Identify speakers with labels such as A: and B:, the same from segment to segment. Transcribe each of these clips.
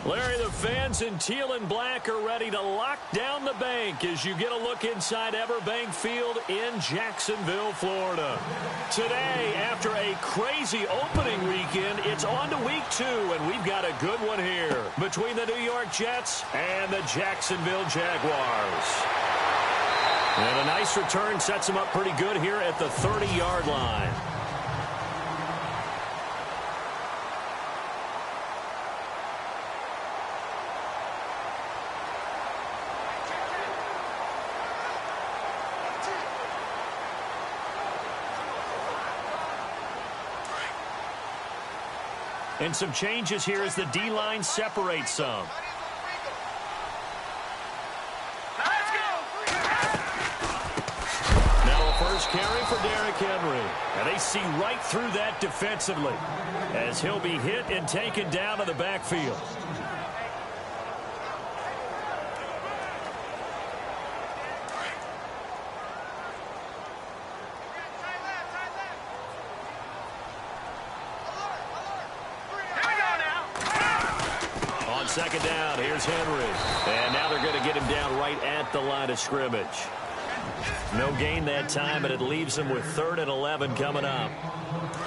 A: Larry, the fans in teal and black are ready to lock down the bank as you get a look inside Everbank Field in Jacksonville, Florida. Today, after a crazy opening weekend, it's on to week 2, and we've got a good one here between the New York Jets and the Jacksonville Jaguars. And a nice return sets them up pretty good here at the 30-yard line. And some changes here as the D-line separates some. Now a first carry for Derrick Henry. And they see right through that defensively as he'll be hit and taken down to the backfield. Second down, here's Henry. And now they're going to get him down right at the line of scrimmage. No gain that time, but it leaves them with 3rd and 11 coming up.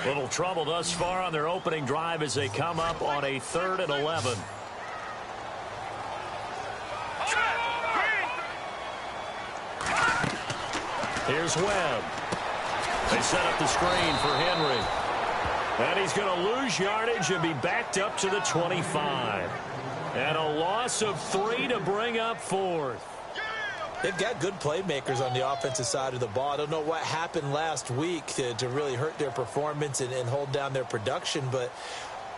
A: Little trouble thus far on their opening drive as they come up on a 3rd and 11. Here's Webb. They set up the screen for Henry. And he's going to lose yardage and be backed up to the 25. And a loss of 3 to bring up 4th.
B: They've got good playmakers on the offensive side of the ball. I don't know what happened last week to really hurt their performance and hold down their production, but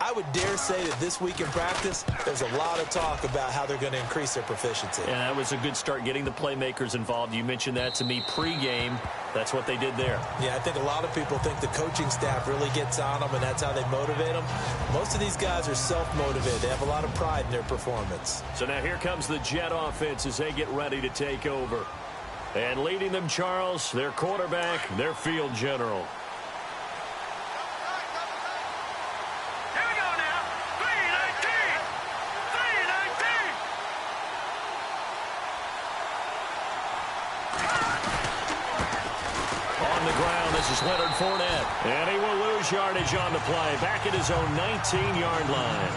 B: I would dare say that this week in practice, there's a lot of talk about how they're going to increase their proficiency.
A: And that was a good start getting the playmakers involved. You mentioned that to me pregame. That's what they did there.
B: Yeah, I think a lot of people think the coaching staff really gets on them, and that's how they motivate them. Most of these guys are self-motivated. They have a lot of pride in their performance.
A: So now here comes the Jet offense as they get ready to take over. And leading them, Charles, their quarterback, their field general. Leonard Fournette, and he will lose yardage on the play, back at his own 19-yard line.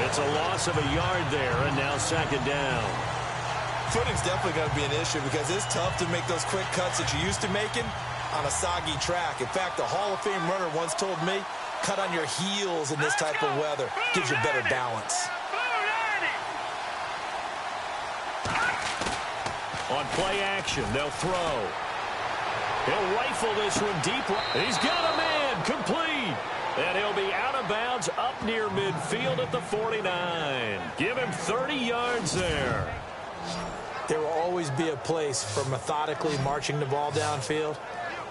A: It's a loss of a yard there, and now 2nd down.
B: Footing's definitely going to be an issue because it's tough to make those quick cuts that you're used to making on a soggy track. In fact, a Hall of Fame runner once told me, cut on your heels in this type of weather. Gives you better balance.
A: On play action, they'll throw. He'll rifle this one deep. He's got a man, complete. And he'll be out of bounds up near midfield at the 49. Give him 30 yards there.
B: There will always be a place for methodically marching the ball downfield.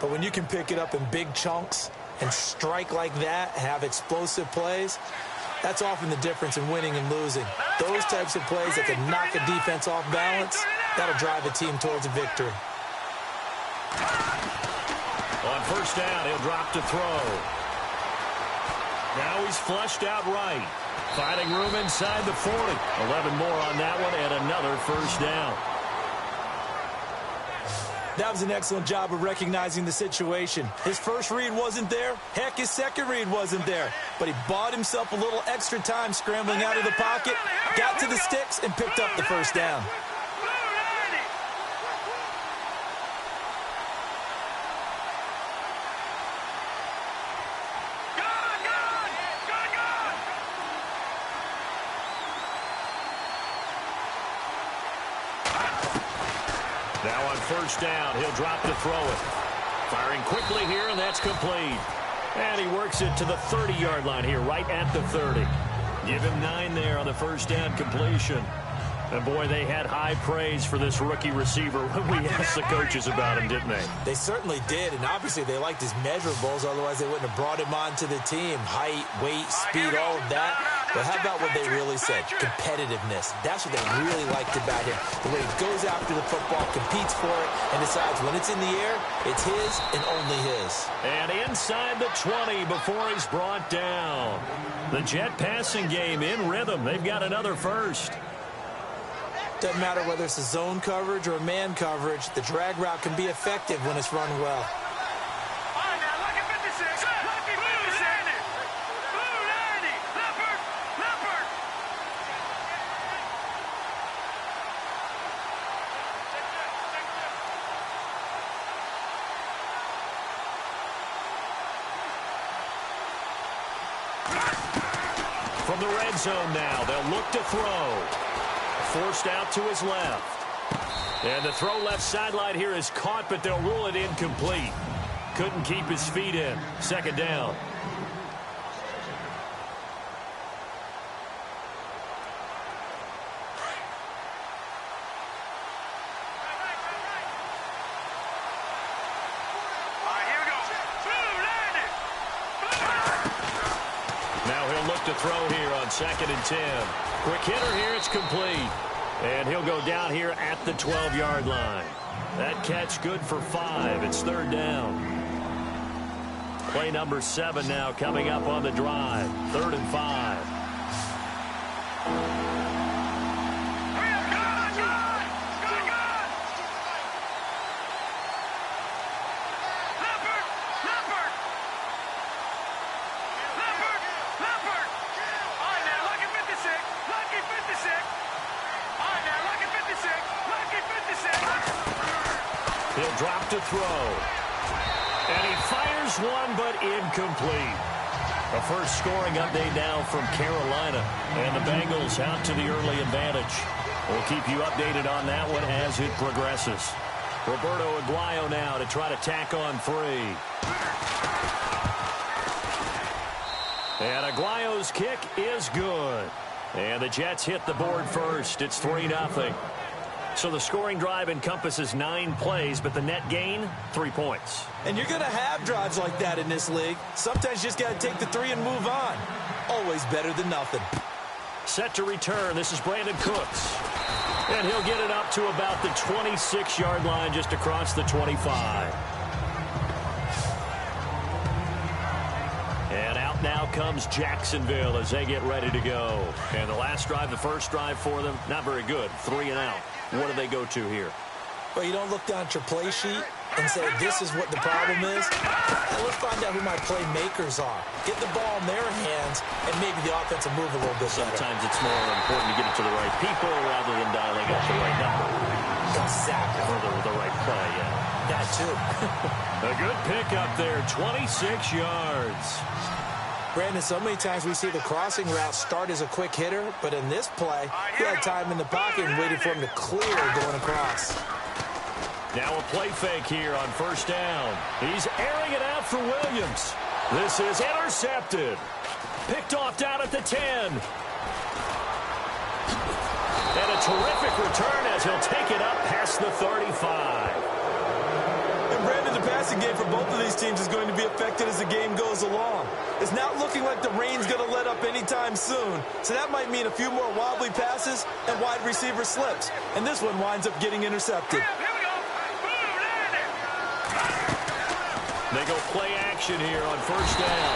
B: But when you can pick it up in big chunks and strike like that, have explosive plays, that's often the difference in winning and losing. Those types of plays that can knock a defense off balance, that'll drive a team towards a victory.
A: On first down, he'll drop to throw. Now he's flushed out right. Finding room inside the 40. 11 more on that one and another first down.
B: That was an excellent job of recognizing the situation. His first read wasn't there. Heck, his second read wasn't there. But he bought himself a little extra time scrambling out of the pocket, got to the sticks, and picked up the first down.
A: Now on first down, he'll drop to throw it. Firing quickly here, and that's complete. And he works it to the 30-yard line here, right at the 30. Give him 9 there on the first down completion. And, boy, they had high praise for this rookie receiver when we asked the coaches about him, didn't they?
B: They certainly did, and obviously they liked his measurables. Otherwise, they wouldn't have brought him onto the team. Height, weight, speed, all of that. But how about what they really said? Competitiveness. That's what they really liked about him. The way he goes after the football, competes for it, and decides when it's in the air, it's his and only his.
A: And inside the 20 before he's brought down. The Jet passing game in rhythm. They've got another first.
B: Doesn't matter whether it's a zone coverage or a man coverage, the drag route can be effective when it's run well.
A: From the red zone now, they'll look to throw. Forced out to his left. And the throw left sideline here is caught, but they'll rule it incomplete. Couldn't keep his feet in. Second down. To throw here on 2nd and 10. Quick hitter here, it's complete. And he'll go down here at the 12-yard line. That catch good for 5. It's 3rd down. Play number 7 now coming up on the drive. 3rd and 5. He'll drop to throw. And he fires one, but incomplete. A first scoring update now from Carolina. And the Bengals out to the early advantage. We'll keep you updated on that one as it progresses. Roberto Aguayo now to try to tack on 3. And Aguayo's kick is good. And the Jets hit the board first. It's 3-0. So the scoring drive encompasses 9 plays, but the net gain, 3 points.
B: And you're going to have drives like that in this league. Sometimes you just got to take the 3 and move on. Always better than nothing.
A: Set to return. This is Brandon Cooks. And he'll get it up to about the 26-yard line, just across the 25. And out now comes Jacksonville as they get ready to go. And the last drive, the first drive for them, not very good. 3 and out. What do they go to here?
B: Well, you don't look down at your play sheet and say, this is what the problem is. And let's find out who my playmakers are. Get the ball in their hands and maybe the offense will move a little bit better.
A: Sometimes it's more important to get it to the right people rather than dialing up the right number.
B: Exactly.
A: Or the right play, yeah.
B: That too.
A: A good pickup there, 26 yards.
B: Brandon, so many times we see the crossing route start as a quick hitter, but in this play, he had time in the pocket and waited for him to clear going across.
A: Now a play fake here on first down. He's airing it out for Williams. This is intercepted. Picked off down at the 10. And a terrific return as he'll take it up past the 35.
B: And Brandon, the passing game for both of these teams is going to be affected as the game goes along. It's not looking like the rain's going to let up anytime soon. So that might mean a few more wobbly passes and wide receiver slips. And this one winds up getting intercepted.
A: They go play action here on first down.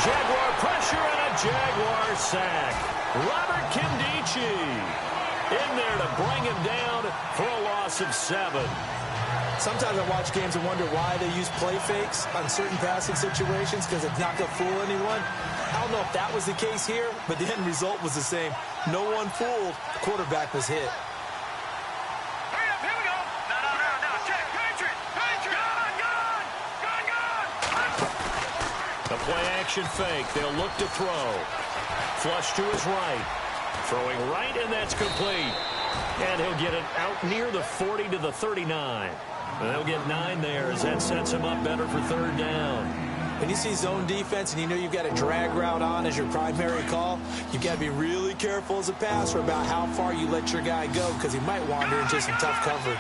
A: Jaguar pressure and a Jaguar sack. Robert Kimdichie in there to bring him down for a loss of 7.
B: Sometimes I watch games and wonder why they use play fakes on certain passing situations because it's not going to fool anyone. I don't know if that was the case here, but the end result was the same. No one fooled. The quarterback was hit.
A: The play-action fake. They'll look to throw. Flush to his right. Throwing right, and that's complete. And he'll get it out near the 40 to the 39. And they'll get 9 there as that sets him up better for third down.
B: When you see zone defense and you know you've got a drag route on as your primary call, you've got to be really careful as a passer about how far you let your guy go because he might wander into some tough coverage.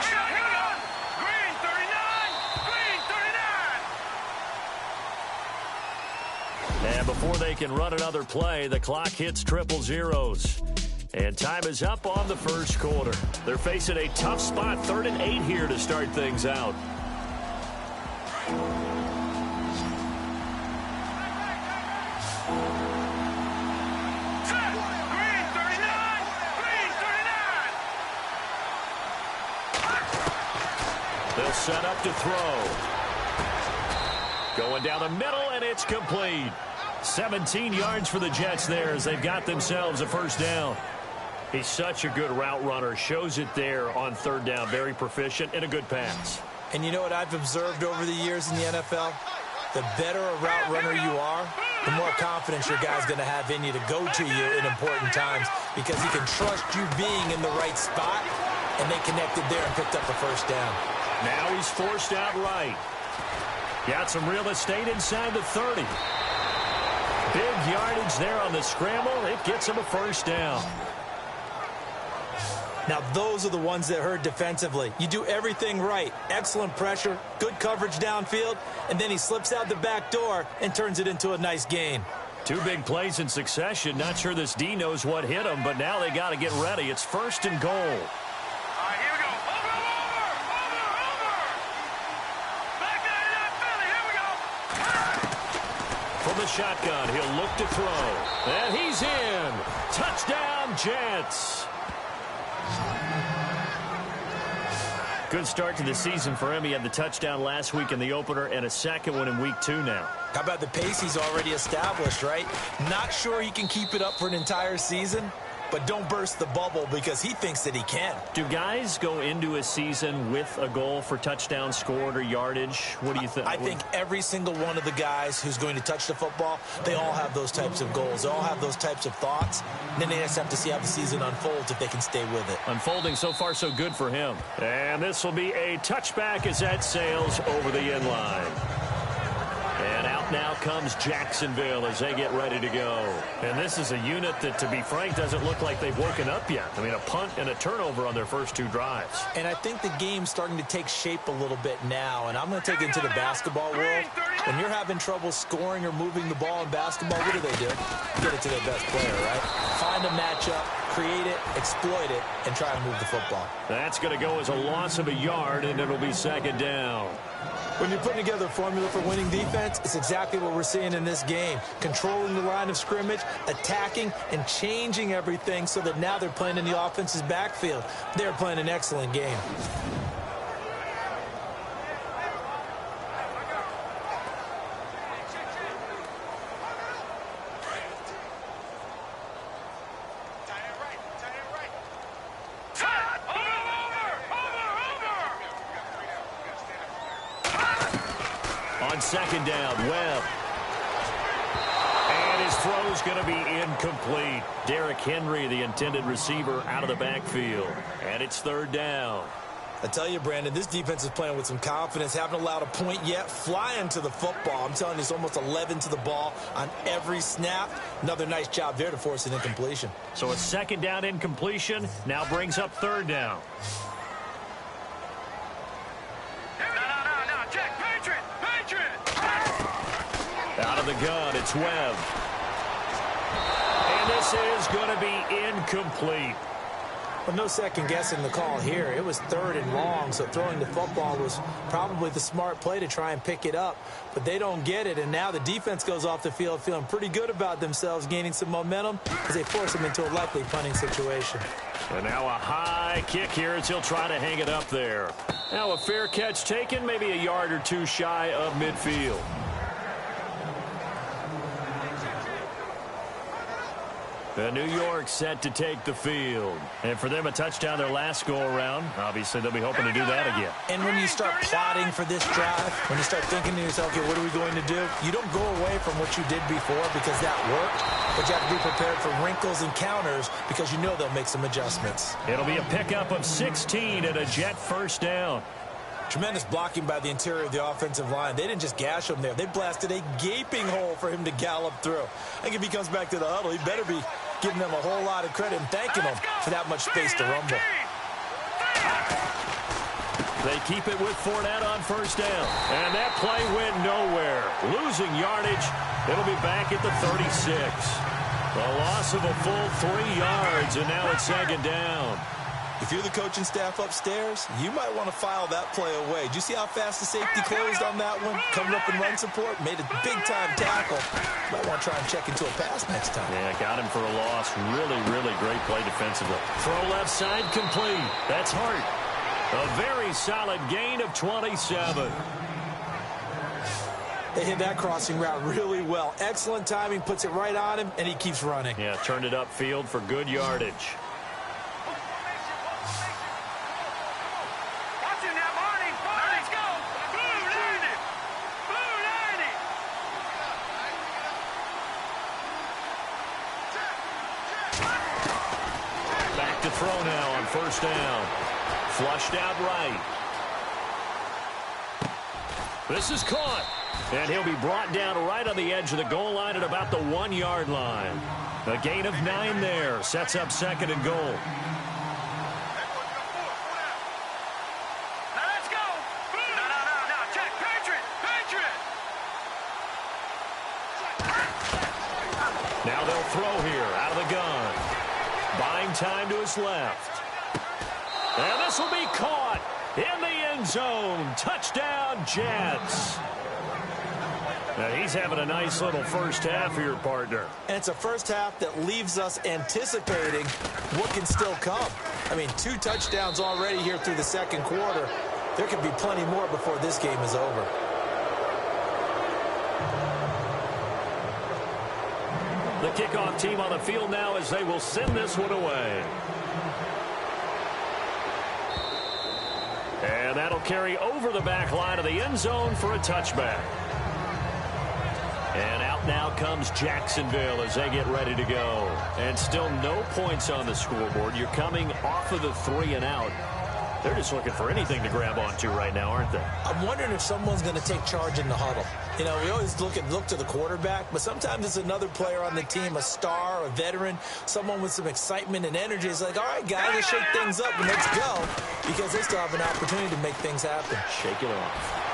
A: And before they can run another play, the clock hits triple zeros. And time is up on the first quarter. They're facing a tough spot, 3rd and 8 here to start things out. They'll set up to throw. Going down the middle, and it's complete. 17 yards for the Jets there as they've got themselves a first down. He's such a good route runner. Shows it there on 3rd down. Very proficient and a good pass.
B: And you know what I've observed over the years in the NFL? The better a route runner you are, the more confidence your guy's going to have in you to go to you in important times because he can trust you being in the right spot, and they connected there and picked up a first down.
A: Now he's forced out right. Got some real estate inside the 30. Big yardage there on the scramble. It gets him a first down.
B: Now, those are the ones that hurt defensively. You do everything right. Excellent pressure, good coverage downfield, and then he slips out the back door and turns it into a nice gain.
A: 2 big plays in succession. Not sure this D knows what hit him, but now they got to get ready. It's 1st and goal.
C: All right, here we go. Over. Back out of that Philly. Here we go.
A: From the shotgun, he'll look to throw. And he's in. Touchdown, Jets. Good start to the season for him. He had the touchdown last week in the opener and a second one in week 2 now.
B: How about the pace he's already established, right? Not sure he can keep it up for an entire season, but don't burst the bubble because he thinks that he can.
A: Do guys go into a season with a goal for touchdown scored or yardage? What do you think?
B: I think every single one of the guys who's going to touch the football, they all have those types of goals. They all have those types of thoughts. And then they just have to see how the season unfolds if they can stay with it.
A: Unfolding so far so good for him. And this will be a touchback as that sails over the end line. And out now comes Jacksonville as they get ready to go. And this is a unit that, to be frank, doesn't look like they've woken up yet. I mean, a punt and a turnover on their first 2 drives.
B: And I think the game's starting to take shape a little bit now. And I'm going to take it into the basketball world. When you're having trouble scoring or moving the ball in basketball, what do? Get it to their best player, right? Find a matchup, create it, exploit it, and try to move the football.
A: That's going to go as a loss of a yard, and it'll be 2nd down.
B: When you're putting together a formula for winning defense, it's exactly what we're seeing in this game. Controlling the line of scrimmage, attacking, and changing everything so that now they're playing in the offense's backfield. They're playing an excellent game.
A: On 2nd down, Webb. And his throw's going to be incomplete. Derrick Henry, the intended receiver, out of the backfield. And it's 3rd down.
B: I tell you, Brandon, this defense is playing with some confidence. Haven't allowed a point yet. Flying to the football. I'm telling you, it's almost 11 to the ball on every snap. Another nice job there to force an incompletion.
A: So a 2nd down incompletion now brings up 3rd down. Out of the gun, it's Webb. And this is going to be incomplete.
B: Well, no second guessing the call here. It was 3rd and long, so throwing the football was probably the smart play to try and pick it up. But they don't get it, and now the defense goes off the field feeling pretty good about themselves, gaining some momentum as they force them into a likely punting situation.
A: And now a high kick here as he'll try to hang it up there. Now a fair catch taken, maybe a yard or 2 shy of midfield. New York set to take the field. And for them, a touchdown their last go-around. Obviously, they'll be hoping to do that again.
B: And when you start plotting for this drive, when you start thinking to yourself, okay, what are we going to do? You don't go away from what you did before because that worked, but you have to be prepared for wrinkles and counters because you know they'll make some adjustments.
A: It'll be a pickup of 16 and a Jet first down.
B: Tremendous blocking by the interior of the offensive line. They didn't just gash him there. They blasted a gaping hole for him to gallop through. I think if he comes back to the huddle, he better be giving them a whole lot of credit and thanking them for that much space to rumble.
A: They keep it with Fournette on first down. And that play went nowhere. Losing yardage It'll be back at the 36. A loss of a full 3 yards, and now it's second down.
B: If you're the coaching staff upstairs, you might want to file that play away. Did you see how fast the safety closed on that one? Coming up in run support, made a big-time tackle. Might want to try and check into a pass next time.
A: Yeah, got him for a loss. Really, really great play defensively. Throw left side complete. That's Hart. A very solid gain of 27.
B: They hit that crossing route really well. Excellent timing, puts it right on him, and he keeps running.
A: Yeah, turned it upfield for good yardage. Back to throw now on first down. Flushed out right. This is caught. And he'll be brought down right on the edge of the goal line at about the 1-yard line. A gain of 9 there. Sets up second and goal.
C: Now let's go. No. Check. Patriot.
A: Now they'll throw here out of the gun. Buying time to his left. And this will be caught in the end zone. Touchdown, Jets. Now he's having a nice little first half here, partner.
B: And it's a first half that leaves us anticipating what can still come. I mean, 2 touchdowns already here through the second quarter. There could be plenty more before this game is over.
A: The kickoff team on the field now as they will send this one away. And that'll carry over the back line of the end zone for a touchback. And out now comes Jacksonville as they get ready to go. And still no points on the scoreboard. You're coming off of the 3 and out. They're just looking for anything to grab onto right now, aren't they?
B: I'm wondering if someone's going to take charge in the huddle. You know, we always look to the quarterback, but sometimes it's another player on the team, a star, a veteran, someone with some excitement and energy. It's like, all right, guys, let's shake things up and let's go, because they still have an opportunity to make things happen.
A: Shake it off.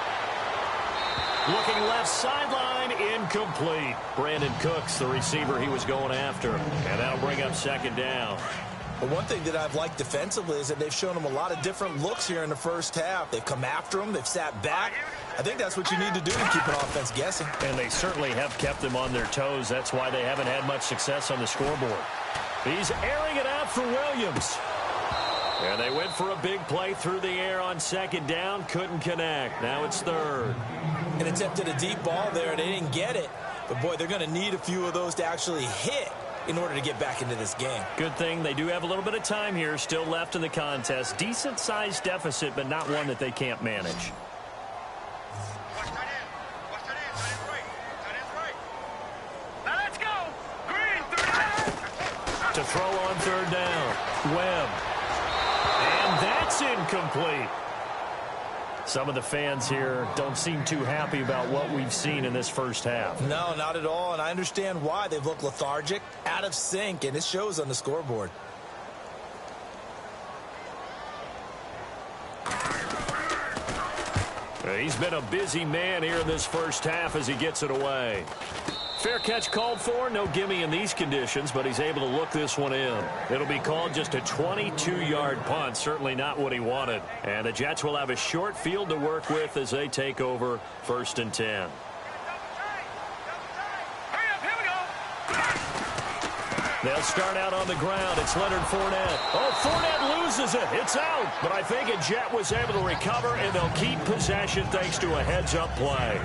A: Looking left sideline, incomplete. Brandon Cooks, the receiver he was going after. And that'll bring up second down.
B: But one thing that I've liked defensively is that they've shown them a lot of different looks here in the first half. They've come after them. They've sat back. I think that's what you need to do to keep an offense guessing.
A: And they certainly have kept them on their toes. That's why they haven't had much success on the scoreboard. He's airing it out for Williams. And they went for a big play through the air on second down. Couldn't connect. Now it's third.
B: And attempted a deep ball there, and they didn't get it. But, boy, they're going to need a few of those to actually hit in order to get back into this game.
A: Good thing they do have a little bit of time here still left in the contest. Decent-sized deficit, but not one that they can't manage.
C: Now let's go. Green, 3.
A: To throw on third down. Webb. And that's incomplete. Some of the fans here don't seem too happy about what we've seen in this first half.
B: No, not at all, and I understand why. They've looked lethargic, out of sync, and it shows on the scoreboard.
A: He's been a busy man here in this first half as he gets it away. Fair catch called for. No gimme in these conditions, but he's able to look this one in. It'll be called just a 22-yard punt. Certainly not what he wanted. And the Jets will have a short field to work with as they take over 1st and 10.
C: Hurry up, here we go.
A: They'll start out on the ground. It's Leonard Fournette. Oh, Fournette loses it. It's out. But I think a Jet was able to recover, and they'll keep possession thanks to a heads-up play.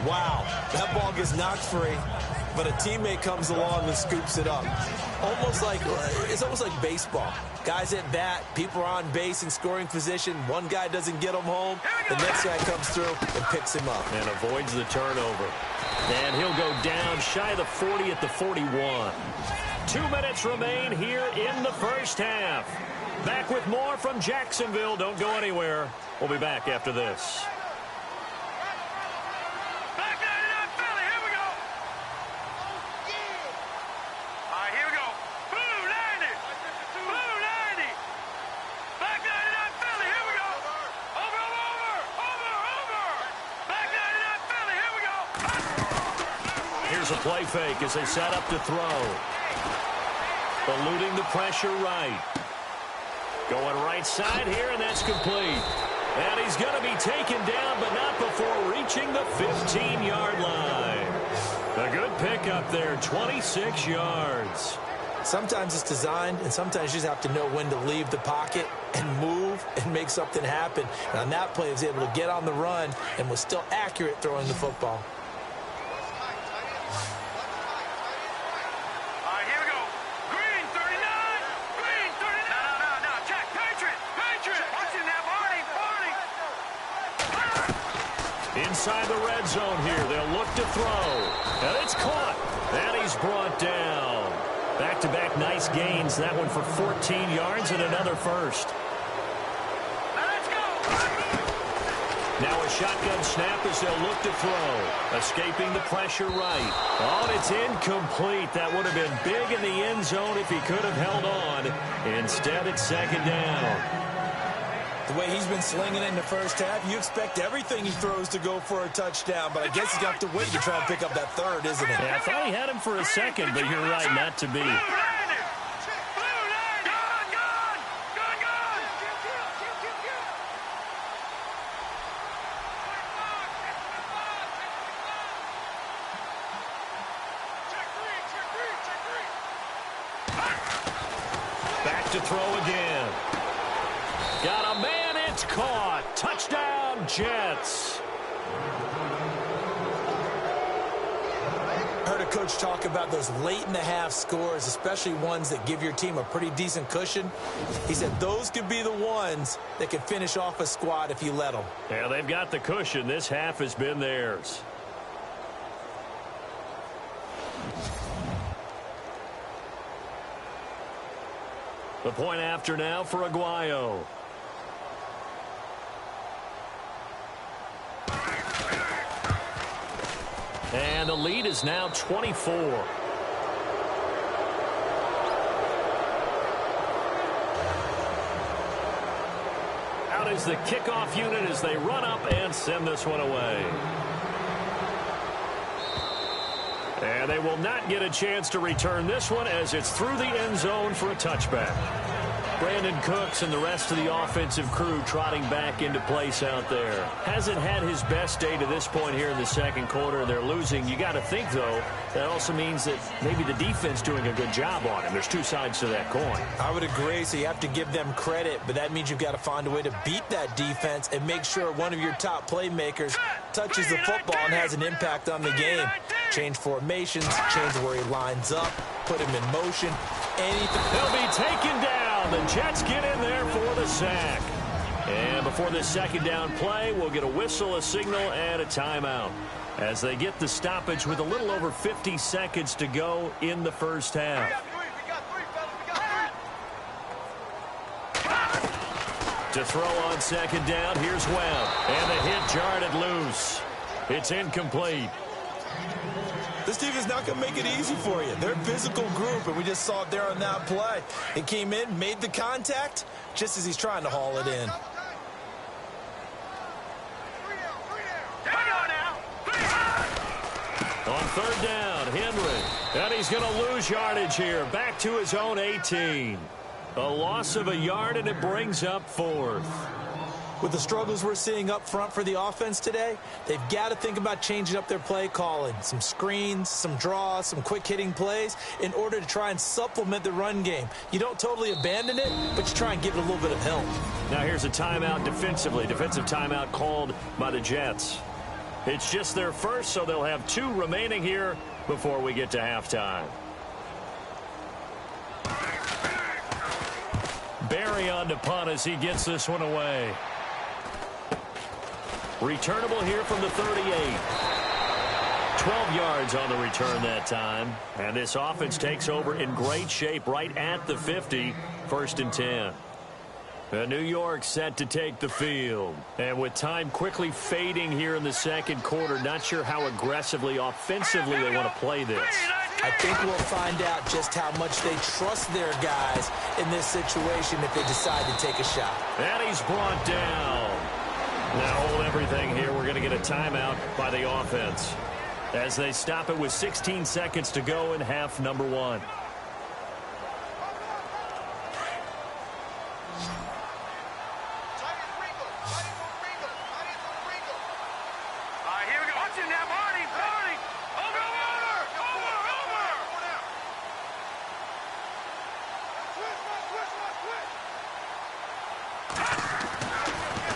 B: Wow, that ball gets knocked free, but a teammate comes along and scoops it up. It's almost like baseball. Guys at bat, people are on base in scoring position. One guy doesn't get him home. The next guy comes through and picks him up.
A: And avoids the turnover. And he'll go down shy of the 40 at the 41. 2 minutes remain here in the first half. Back with more from Jacksonville. Don't go anywhere. We'll be back after this. A Play fake as they set up to throw. Eluding the pressure right. Going right side here, and that's complete. And he's going to be taken down, but not before reaching the 15-yard line. A good pickup there, 26 yards.
B: Sometimes it's designed, and sometimes you just have to know when to leave the pocket and move and make something happen. And on that play, he was able to get on the run and was still accurate throwing the football.
C: All right, here we go. Green, 39. Green, 39. No. Check. Patriot. Watch it now, Barney.
A: Inside the red zone here, they'll look to throw. And it's caught. And he's brought down. Back-to-back nice gains. That one for 14 yards and another first.
C: Let's go.
A: Now a shotgun snap as they'll look to throw. Escaping the pressure right. Oh, and it's incomplete. That would have been big in the end zone if he could have held on. Instead, it's second down.
B: The way he's been slinging it in the first half, you expect everything he throws to go for a touchdown, but I guess he's got to wait to try and pick up that third, isn't it?
A: Yeah, I thought he had him for a second, but you're right, not to be.
C: Gone.
A: Back to throw again. Got a man, it's caught. Touchdown, Jets.
B: Heard a coach talk about those late-in-the-half scores, especially ones that give your team a pretty decent cushion. He said those could be the ones that could finish off a squad if you let them.
A: Yeah, they've got the cushion. This half has been theirs. The point after now for Aguayo. And the lead is now 24. Out is the kickoff unit as they run up and send this one away. And they will not get a chance to return this one as it's through the end zone for a touchback. Brandon Cooks and the rest of the offensive crew trotting back into place out there. Hasn't had his best day to this point here in the second quarter. They're losing. You got to think, though, that also means that maybe the defense doing a good job on him. There's two sides to that coin.
B: I would agree, so you have to give them credit, but that means you've got to find a way to beat that defense and make sure one of your top playmakers touches the football and has an impact on the game. Change formations, change where he lines up, put him in motion, anything.
A: They'll be taken down. The Jets get in there for the sack. And before this second down play, we'll get a whistle, a signal, and a timeout as they get the stoppage with a little over 50 seconds to go in the first half. To throw on second down, here's Webb. And the hit jarred loose. It's incomplete.
B: This team is not going to make it easy for you. They're a physical group, and we just saw it there on that play. He came in, made the contact, just as he's trying to haul it in.
A: On third down, Henry. And he's going to lose yardage here. Back to his own 18. A loss of a yard, and it brings up fourth.
B: With the struggles we're seeing up front for the offense today, they've got to think about changing up their play calling. Some screens, some draws, some quick-hitting plays in order to try and supplement the run game. You don't totally abandon it, but you try and give it a little bit of help.
A: Now here's a timeout defensively. Defensive timeout called by the Jets. It's just their first, so they'll have two remaining here before we get to halftime. Barry on to punt as he gets this one away. Returnable here from the 38. 12 yards on the return that time. And this offense takes over in great shape right at the 50. First and 10. New York set to take the field. And with time quickly fading here in the second quarter, not sure how aggressively, offensively they want to play this.
B: I think we'll find out just how much they trust their guys in this situation if they decide to take a shot.
A: And he's brought down. Now hold everything here. We're going to get a timeout by the offense. as they stop it with 16 seconds to go in half number 1.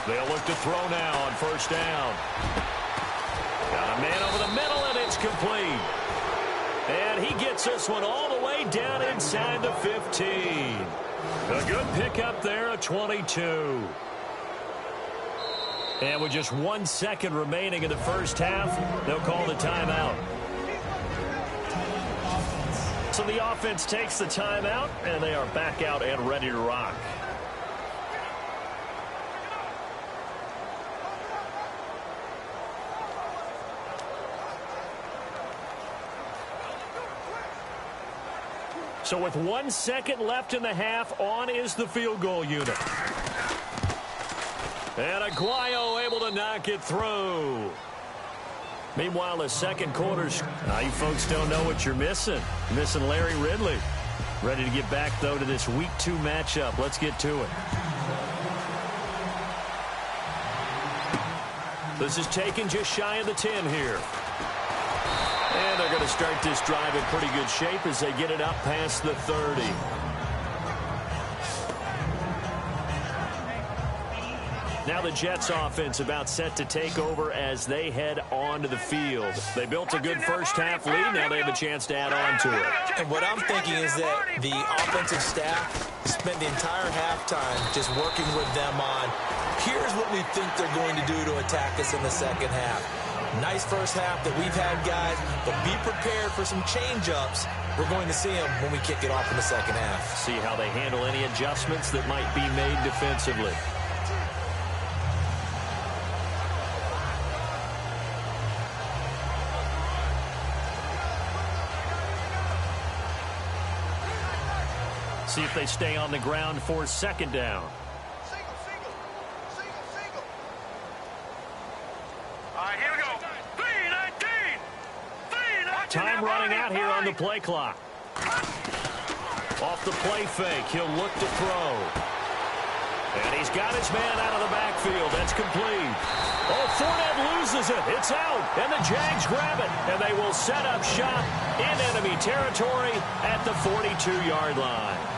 A: They'll look to throw now on first down. Got a man over the middle, and it's complete. And he gets this one all the way down inside the 15. A good pickup there, a 22. And with just 1 second remaining in the first half, they'll call the timeout. So the offense takes the timeout, and they are back out and ready to rock. So with 1 second left in the half, on is the field goal unit. And Aguayo able to knock it through. Meanwhile, the second quarter's, you folks don't know what you're missing. You're missing Larry Ridley. Ready to get back, though, to this Week 2 matchup. Let's get to it. This is taken just shy of the 10 here. And they're going to start this drive in pretty good shape as they get it up past the 30. Now the Jets offense about set to take over as they head onto the field. They built a good first half lead. Now they have a chance to add on to it.
B: And what I'm thinking is that the offensive staff spent the entire halftime just working with them on, here's what we think they're going to do to attack us in the second half. Nice first half that we've had, guys, but be prepared for some change-ups. We're going to see them when we kick it off in the second half.
A: See how they handle any adjustments that might be made defensively. See if they stay on the ground for second down. Time running out here on the play clock. Off the play fake, he'll look to throw. And he's got his man out of the backfield. That's complete. Oh, Fournette loses it. It's out. And the Jags grab it. And they will set up shop in enemy territory at the 42-yard line.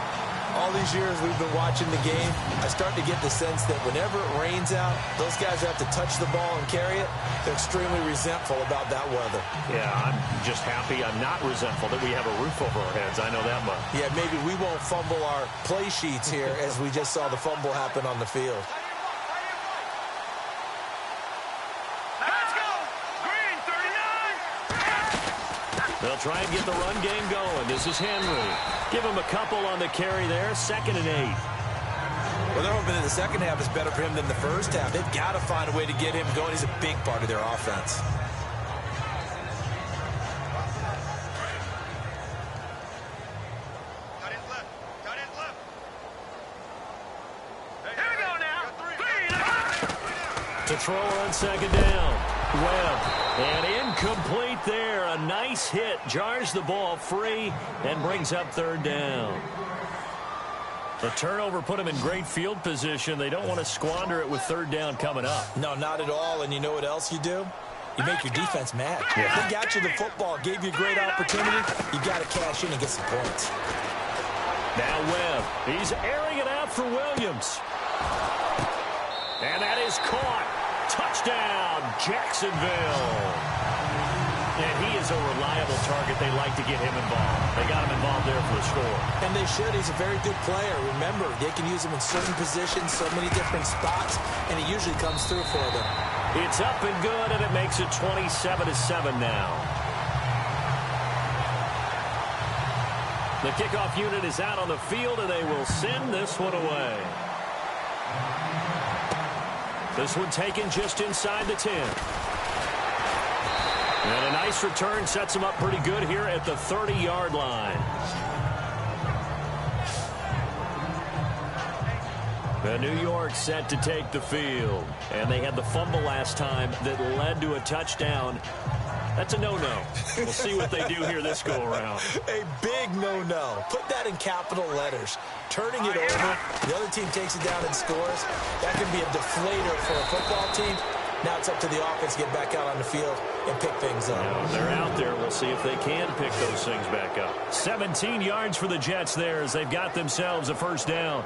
B: All these years we've been watching the game, I start to get the sense that whenever it rains out, those guys who have to touch the ball and carry it, they're extremely resentful about that weather.
A: Yeah, I'm just happy I'm not resentful that we have a roof over our heads. I know that much.
B: Yeah, maybe we won't fumble our play sheets here as we just saw the fumble happen on the field.
A: They'll try and get the run game going. This is Henry. Give him a couple on the carry there. 2nd and 8.
B: Well, they're hoping that the second half is better for him than the first half. They've got to find a way to get him going. He's a big part of their offense.
A: To throw on second down. Webb. And incomplete there. A nice hit. Jars the ball free and brings up 3rd down. The turnover put them in great field position. They don't want to squander it with 3rd down coming up.
B: No, not at all. And you know what else you do? You make your defense mad.
A: Yeah.
B: They got you the football, gave you a great opportunity. You got to cash in and get some points.
A: Now Webb. He's airing it out for Williams. And that is caught. Touchdown, Jacksonville. And he is a reliable target. They like to get him involved. They got him involved there for the score.
B: And they should. He's a very good player. Remember, they can use him in certain positions, so many different spots, and he usually comes through for them.
A: It's up and good, and it makes it 27-7 now. The kickoff unit is out on the field, and they will send this one away. This one taken just inside the 10. And a nice return sets them up pretty good here at the 30-yard line. The New York set to take the field. And they had the fumble last time that led to a touchdown. That's a no-no. We'll see what they do here this go-around.
B: A big no-no. Put that in capital letters. Turning it over, the other team takes it down and scores. That can be a deflator for a football team. Now it's up to the offense to get back out on the field and pick things up.
A: Now, they're out there. We'll see if they can pick those things back up. 17 yards for the Jets there as they've got themselves a first down.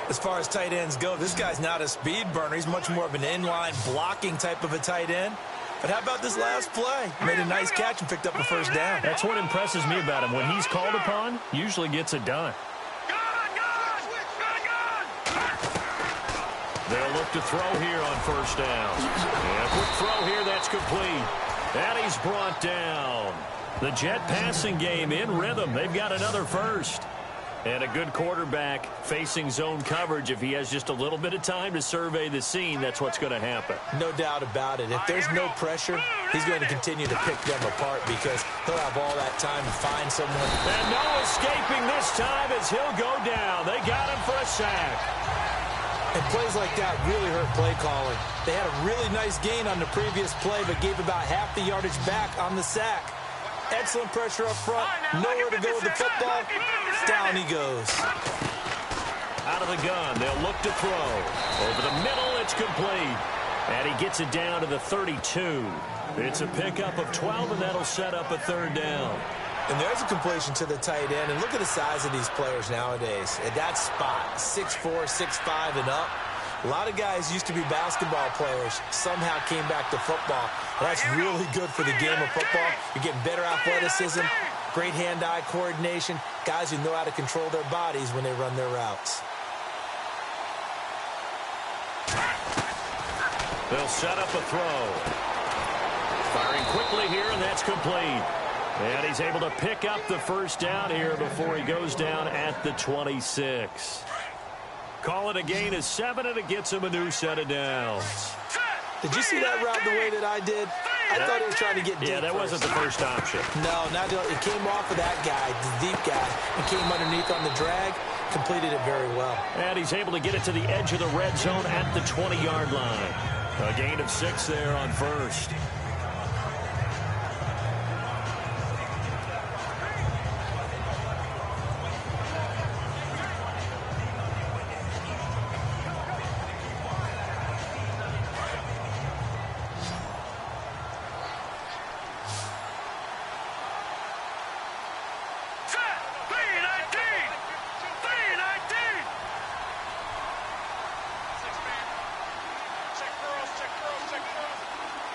B: As far as tight ends go, this guy's not a speed burner. He's much more of an inline blocking type of a tight end. But how about this last play? Made a nice catch and picked up a first down.
A: That's what impresses me about him. When he's called upon, usually gets it done. They'll look to throw here on first down. And a quick throw here, that's complete. And he's brought down. The Jet passing game in rhythm. They've got another first. And a good quarterback facing zone coverage. If he has just a little bit of time to survey the scene, that's what's going to happen.
B: No doubt about it. If there's no pressure, he's going to continue to pick them apart because he'll have all that time to find someone.
A: And no escaping this time as he'll go down. They got him for a sack.
B: And plays like that really hurt play calling. They had a really nice gain on the previous play, but gave about half the yardage back on the sack. Excellent pressure up front. Nowhere to go with the football. Down he goes.
A: Out of the gun, they'll look to throw. Over the middle, it's complete. And he gets it down to the 32. It's a pickup of 12, and that'll set up a third down.
B: And there's a completion to the tight end. And look at the size of these players nowadays. At that spot, 6'4", 6'5", and up. A lot of guys used to be basketball players, somehow came back to football. That's really good for the game of football. You're getting better athleticism, great hand-eye coordination, guys who know how to control their bodies when they run their routes.
A: They'll set up a throw. Firing quickly here, and that's complete. And he's able to pick up the first down here before he goes down at the 26. Call it a gain of 7, and it gets him a new set of downs.
B: Did you see that route the way that I did? I thought he was trying to get deep.
A: Yeah, that wasn't the first option.
B: No, it came off of that guy, the deep guy, and came underneath on the drag, completed it very well.
A: And he's able to get it to the edge of the red zone at the 20-yard line. A gain of 6 there on first.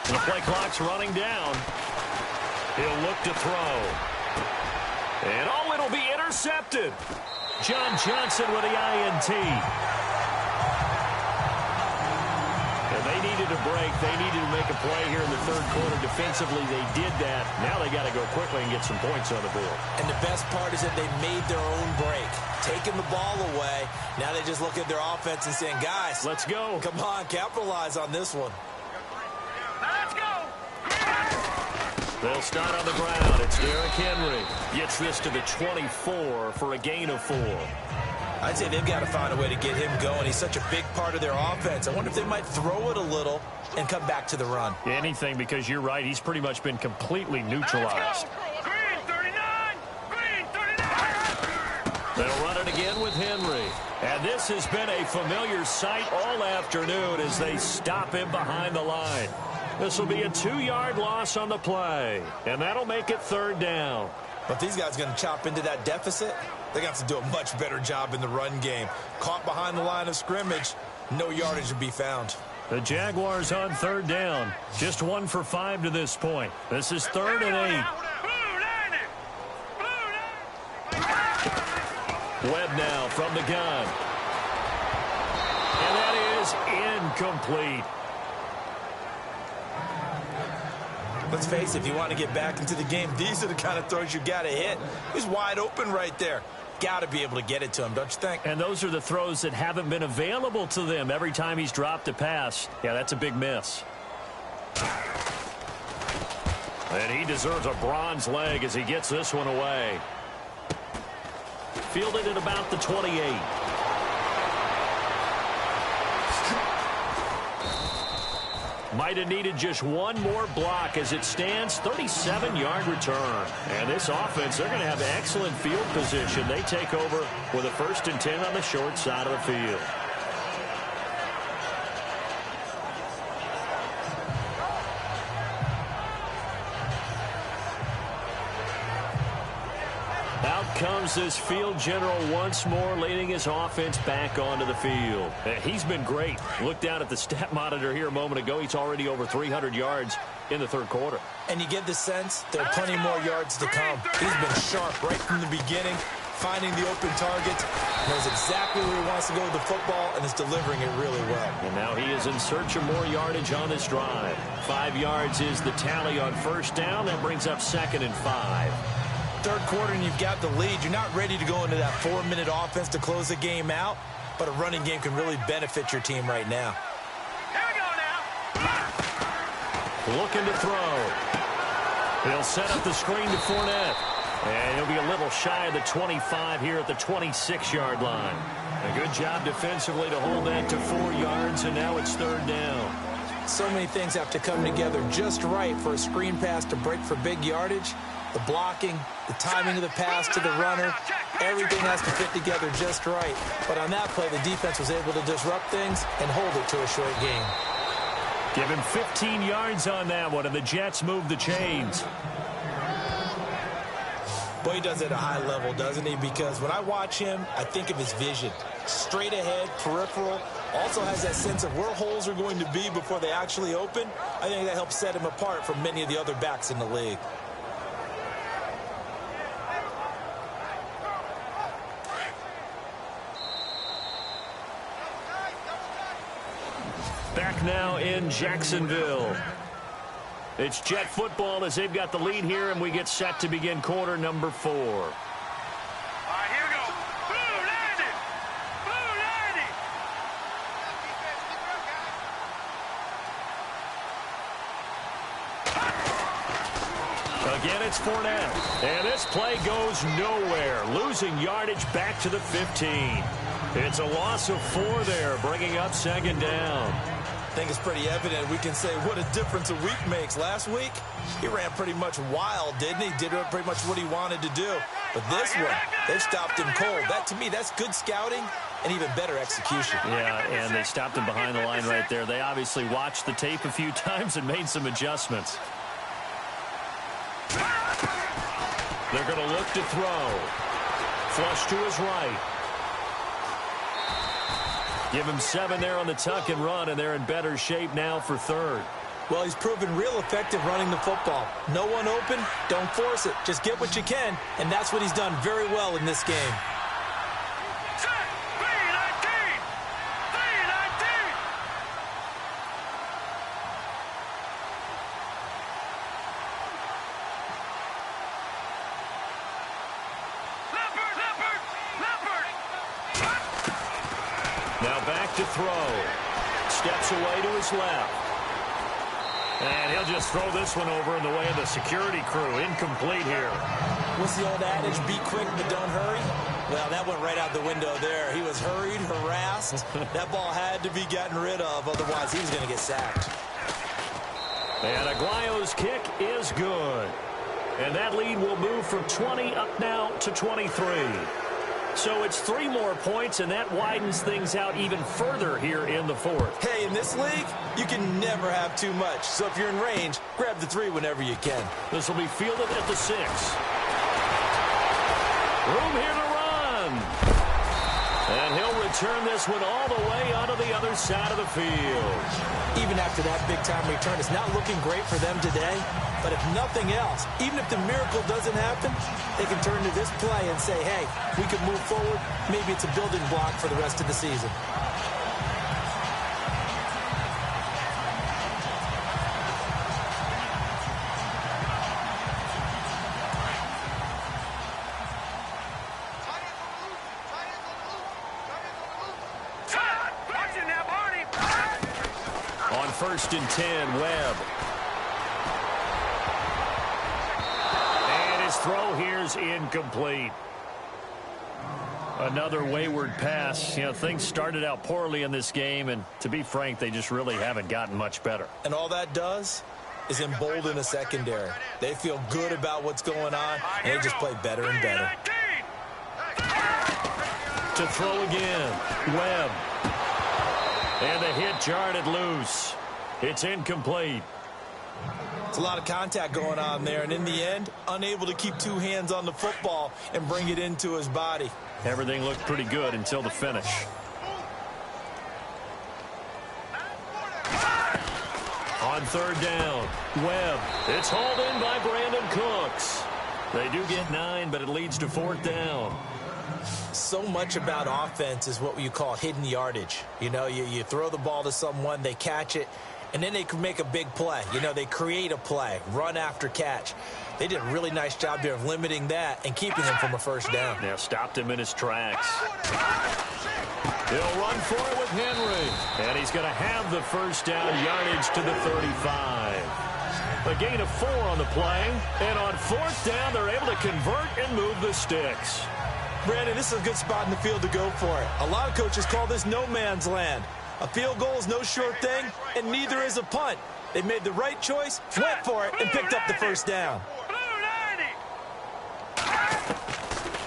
A: The play clock's running down. He'll look to throw. And it'll be intercepted. John Johnson with the INT. And they needed a break. They needed to make a play here in the third quarter. Defensively, they did that. Now they got to go quickly and get some points on the board.
B: And the best part is that they made their own break. Taking the ball away. Now they just look at their offense and saying, guys,
A: let's go.
B: Come on, capitalize on this one.
C: Let's go.
A: They'll start on the ground. It's Derrick Henry. Gets this to the 24 for a gain of 4.
B: I'd say they've got to find a way to get him going. He's such a big part of their offense. I wonder if they might throw it a little and come back to the run.
A: Anything, because you're right. He's pretty much been completely neutralized.
C: Green 39. Green 39.
A: They'll run it again with Henry. And this has been a familiar sight all afternoon as they stop him behind the line. This will be a 2-yard loss on the play, and that'll make it third down.
B: But these guys are going to chop into that deficit. They're going to have to do a much better job in the run game. Caught behind the line of scrimmage, no yardage to be found.
A: The Jaguars on third down. Just 1 for 5 to this point. This is 3rd and 8. Webb now from the gun. And that is incomplete.
B: Let's face it, if you want to get back into the game, these are the kind of throws you got to hit. He's wide open right there. Got to be able to get it to him, don't you think?
A: And those are the throws that haven't been available to them every time he's dropped a pass. Yeah, that's a big miss. And he deserves a bronze leg as he gets this one away. Fielded at about the 28. Might have needed just one more block. As it stands, 37-yard return. And this offense, they're going to have excellent field position. They take over with a 1st and 10 on the short side of the field. Out comes this field general once more, leading his offense back onto the field. He's been great. Look down at the stat monitor here a moment ago. He's already over 300 yards in the third quarter.
B: And you get the sense there are plenty more yards to come. He's been sharp right from the beginning, finding the open targets, knows exactly where he wants to go with the football, and is delivering it really well.
A: And now he is in search of more yardage on this drive. 5 yards is the tally on first down. That brings up 2nd and 5.
B: Third quarter and you've got the lead. You're not ready to go into that 4-minute offense to close the game out, but a running game can really benefit your team right now.
C: Here we go now.
A: Looking to throw. He'll set up the screen to Fournette. And he'll be a little shy of the 25 here at the 26-yard line. A good job defensively to hold that to 4 yards, and now it's 3rd down.
B: So many things have to come together just right for a screen pass to break for big yardage. The blocking, the timing of the pass to the runner, everything has to fit together just right. But on that play, the defense was able to disrupt things and hold it to a short game.
A: Give him 15 yards on that one, and the Jets move the chains.
B: Boy, he does it at a high level, doesn't he? Because when I watch him, I think of his vision. Straight ahead, peripheral. Also has that sense of where holes are going to be before they actually open. I think that helps set him apart from many of the other backs in the league.
A: Back now in Jacksonville. It's Jet football as they've got the lead here, and we get set to begin quarter number 4.
C: All right, here we go. Blue landing. Blue landing.
A: Again, it's Fournette. And this play goes nowhere. Losing yardage back to the 15. It's a loss of 4 there, bringing up 2nd down.
B: I think it's pretty evident. We can say what a difference a week makes. Last week, he ran pretty much wild, didn't he? Did pretty much what he wanted to do. But this one, they've stopped him cold. That, to me, that's good scouting and even better execution.
A: Yeah, and they stopped him behind the line right there. They obviously watched the tape a few times and made some adjustments. They're going to look to throw. Flush to his right. Give him 7 there on the tuck and run, and they're in better shape now for 3rd.
B: Well, he's proven real effective running the football. No one open, don't force it. Just get what you can, and that's what he's done very well in this game.
C: Set. 319. 319. Leopard. Leopard. Leopard.
A: Now back to throw. Steps away to his left. And he'll just throw this one over in the way of the security crew. Incomplete here.
B: What's the old adage? Be quick, but don't hurry. Well, that went right out the window there. He was hurried, harassed. That ball had to be gotten rid of. Otherwise, he was going to get sacked.
A: And Aguayo's kick is good. And that lead will move from 20 up now to 23. So it's 3 more points, and that widens things out even further here in the 4th.
B: Hey, in this league, you can never have too much. So if you're in range, grab the 3 whenever you can.
A: This will be fielded at the 6. Room here to run. And he'll return this one all the way onto the other side of the field.
B: Even after that big-time return, it's not looking great for them today. But if nothing else, even if the miracle doesn't happen, they can turn to this play and say, hey, we can move forward. Maybe it's a building block for the rest of the season.
C: Watching now, Barney.
A: On 1st and 10, Webb. And his throw here is incomplete. Another wayward pass. You know, things started out poorly in this game, and to be frank, they just really haven't gotten much better.
B: And all that does is embolden a secondary. They feel good about what's going on, and they just play better and better.
A: To throw again, Webb. And the hit jarred it loose. It's incomplete.
B: It's a lot of contact going on there, and in the end, unable to keep two hands on the football and bring it into his body.
A: Everything looked pretty good until the finish. On third down, Webb. It's hauled in by Brandon Cooks. They do get 9, but it leads to fourth down.
B: So much about offense is what you call hidden yardage. You know, you throw the ball to someone, they catch it, and then they can make a big play. You know, they create a play, run after catch. They did a really nice job there of limiting that and keeping him from a first down.
A: Yeah, stopped him in his tracks. He'll run for it with Henry. And he's going to have the first down, yardage to the 35. A gain of 4 on the play. And on fourth down, they're able to convert and move the sticks.
B: Brandon, this is a good spot in the field to go for it. A lot of coaches call this no man's land. A field goal is no sure thing, and neither is a punt. They made the right choice, went for it, and picked up the first down.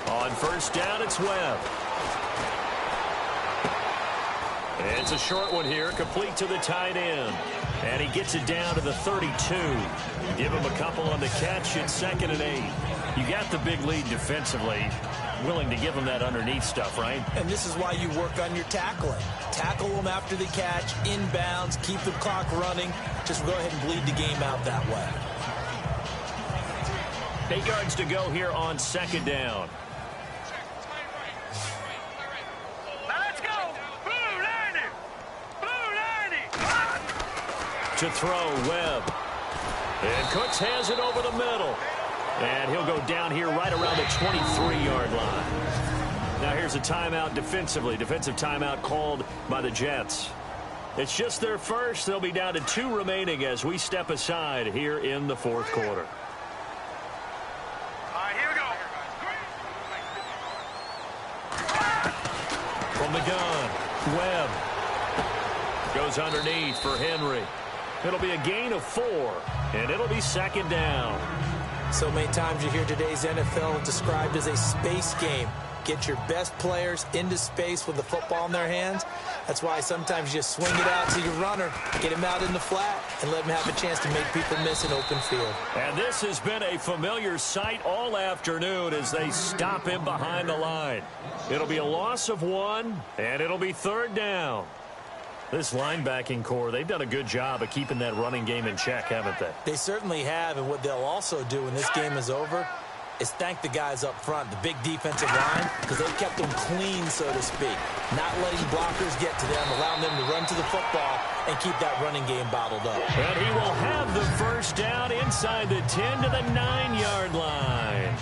A: On first down, it's Webb. It's a short one here, complete to the tight end. And he gets it down to the 32. Give him a couple on the catch. It's 2nd and 8. You got the big lead defensively. Willing to give them that underneath stuff, right?
B: And this is why you work on your tackling. Tackle them after the catch, inbounds, keep the clock running. Just go ahead and bleed the game out that way.
A: 8 yards to go here on 2nd down.
C: Let's go! Blue 90! Blue 90!
A: To throw, Webb. And Cooks has it over the middle. And he'll go down here right around the 23-yard line. Now here's a timeout defensively. Defensive timeout called by the Jets. It's just their first. They'll be down to 2 remaining as we step aside here in the fourth quarter.
C: All right, here we go.
A: From the gun, Webb. Goes underneath for Henry. It'll be a gain of 4, and it'll be 2nd down.
B: So many times you hear today's NFL described as a space game. Get your best players into space with the football in their hands. That's why sometimes you just swing it out to your runner, get him out in the flat, and let him have a chance to make people miss an open field.
A: And this has been a familiar sight all afternoon as they stop him behind the line. It'll be a loss of 1, and it'll be 3rd down. This linebacking core, they've done a good job of keeping that running game in check, haven't they?
B: They certainly have, and what they'll also do when this game is over is thank the guys up front, the big defensive line, because they've kept them clean, so to speak. Not letting blockers get to them, allowing them to run to the football and keep that running game bottled up.
A: And he will have the first down inside the 10 to the 9-yard line.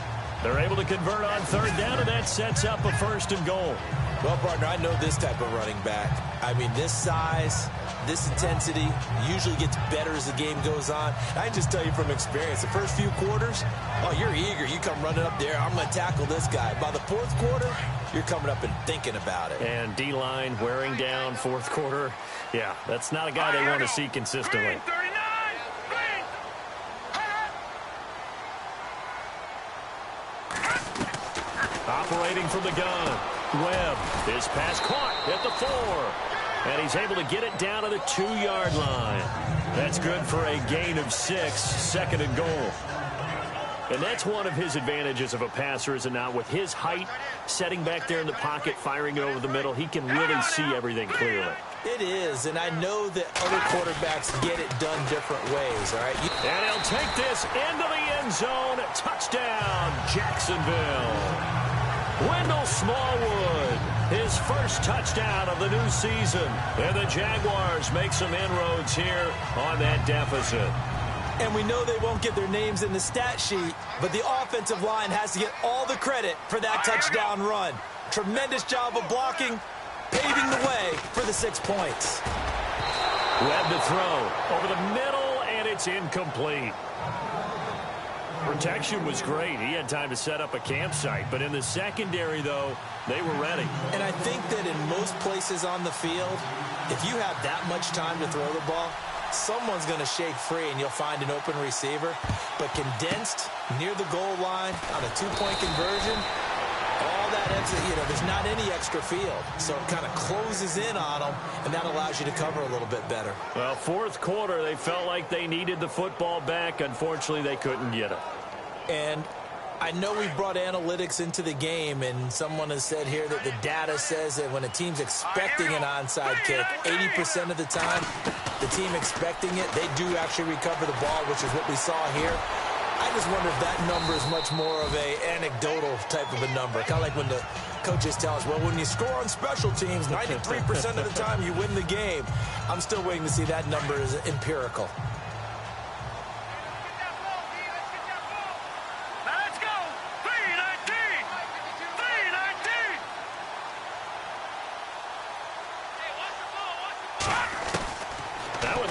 A: They're able to convert on 3rd down, and that sets up a 1st and goal.
B: Well, partner, I know this type of running back. I mean, this size, this intensity usually gets better as the game goes on. I can just tell you from experience, the first few quarters, oh, you're eager. You come running up there, I'm going to tackle this guy. By the 4th quarter, you're coming up and thinking about it.
A: And D-line wearing down 4th quarter. Yeah, that's not a guy they want to see consistently. Operating from the gun, Webb. His pass caught at the 4. And he's able to get it down to the 2-yard line. That's good for a gain of 6, 2nd and goal. And that's one of his advantages of a passer, is it not? With his height, setting back there in the pocket, firing it over the middle, he can really see everything clearly.
B: It is, and I know that other quarterbacks get it done different ways, all right?
A: And he'll take this into the end zone. Touchdown, Jacksonville. Wendell Smallwood, his first touchdown of the new season. And the Jaguars make some inroads here on that deficit.
B: And we know they won't get their names in the stat sheet, but the offensive line has to get all the credit for that touchdown run. Tremendous job of blocking, paving the way for the 6 points.
A: Webb to throw over the middle, and it's incomplete. Protection was great. He had time to set up a campsite. But in the secondary, though, they were ready.
B: And I think that in most places on the field, if you have that much time to throw the ball, someone's going to shake free and you'll find an open receiver. But condensed near the goal line on a two-point conversion, all that extra, there's not any extra field. So it kind of closes in on them, and that allows you to cover a little bit better.
A: Well, fourth quarter, they felt like they needed the football back. Unfortunately, they couldn't get it.
B: And I know we brought analytics into the game, and someone has said here that the data says that when a team's expecting an onside kick, 80% of the time, the team expecting it, they do actually recover the ball, which is what we saw here. I just wonder if that number is much more of a anecdotal type of a number. Kind of like when the coaches tell us, well, when you score on special teams, 93% of the time you win the game. I'm still waiting to see that number is empirical.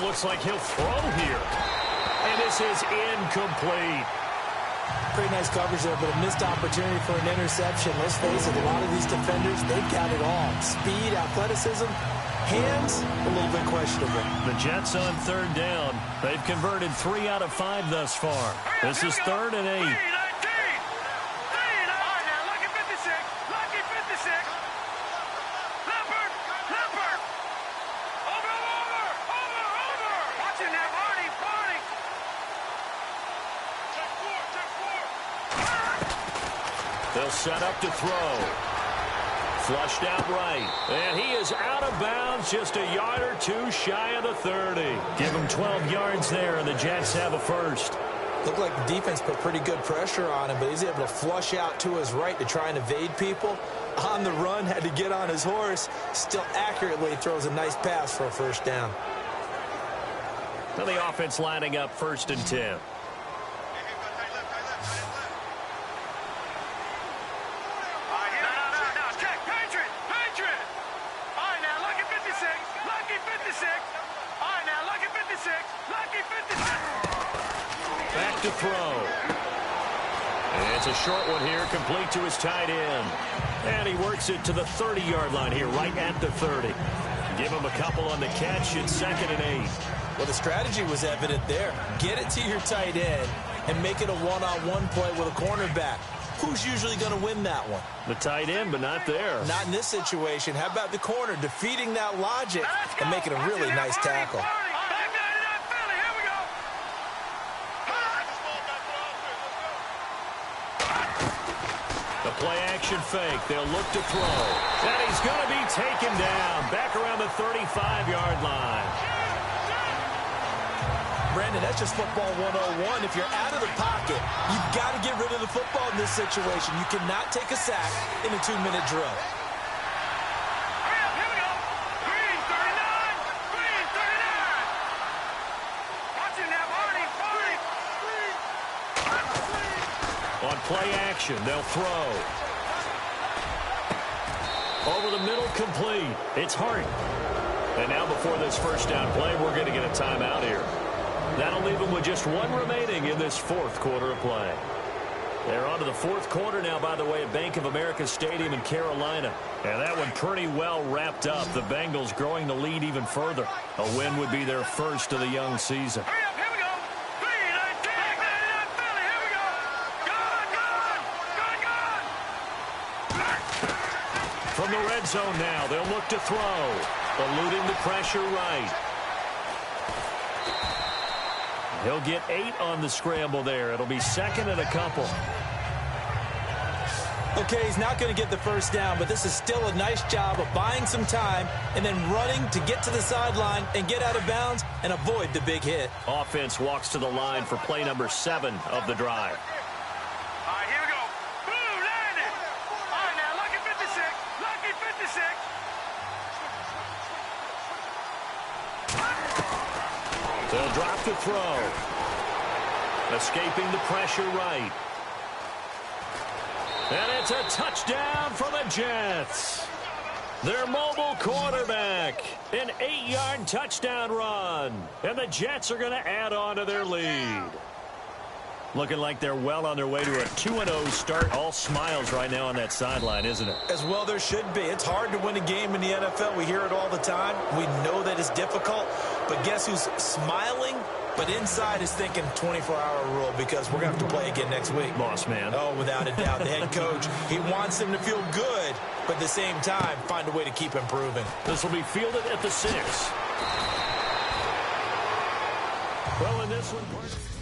A: Looks like he'll throw here. And this is incomplete.
B: Pretty nice coverage there, but a missed opportunity for an interception. Let's face it, a lot of these defenders, they've got it all. Speed, athleticism, hands, a little bit questionable.
A: The Jets on third down. They've converted 3 out of 5 thus far. This is 3rd and 8. They'll set up to throw. Flushed out right. And he is out of bounds, just a yard or two shy of the 30. Give him 12 yards there, and the Jets have a first.
B: Looked like the defense put pretty good pressure on him, but he's able to flush out to his right to try and evade people. On the run, had to get on his horse. Still accurately throws a nice pass for a first down.
A: Now the offense lining up 1st and 10. Back to throw. And it's a short one here, complete to his tight end. And he works it to the 30-yard line here, right at the 30. Give him a couple on the catch. It's 2nd and 8.
B: Well, the strategy was evident there. Get it to your tight end and make it a one-on-one play with a cornerback. Who's usually going to win that one?
A: The tight end, but not there.
B: Not in this situation. How about the corner defeating that logic and making a really nice tackle?
A: The play-action fake. They'll look to throw. And he's going to be taken down back around the 35-yard line.
B: Brandon, that's just football 101. If you're out of the pocket, you've got to get rid of the football in this situation. You cannot take a sack in a 2-minute drill.
C: Here we go. Green 39. Green 39. Watch him now, Barney.
A: On play action, they'll throw. Over the middle, complete. It's Hart. And now before this first down play, we're going to get a timeout here. That'll leave them with just 1 remaining in this 4th quarter of play. They're on to the 4th quarter now, by the way, at Bank of America Stadium in Carolina. And that one pretty well wrapped up. The Bengals growing the lead even further. A win would be their first of the young season.
C: Hurry up, here we go. Green 19. Philly, here we go. Gone.
A: From the red zone now, they'll look to throw. Eluding the pressure right. He'll get 8 on the scramble there. It'll be 2nd and a couple.
B: Okay, he's not going to get the first down, but this is still a nice job of buying some time and then running to get to the sideline and get out of bounds and avoid the big hit.
A: Offense walks to the line for play number 7 of the drive.
C: All right, here we go. Boom, landed. All right, now, lucky 56. Lucky 56.
A: They'll drop to throw. Escaping the pressure right. And it's a touchdown for the Jets. Their mobile quarterback. An 8-yard touchdown run. And the Jets are going to add on to their lead. Looking like they're well on their way to a 2-0 start. All smiles right now on that sideline, isn't it?
B: As well there should be. It's hard to win a game in the NFL. We hear it all the time. We know that it's difficult. But guess who's smiling? But inside is thinking 24-hour rule because we're going to have to play again next week.
A: Boss man.
B: Oh, without a doubt. The head coach, he wants them to feel good, but at the same time, find a way to keep improving.
A: This will be fielded at the 6. Well, in this one...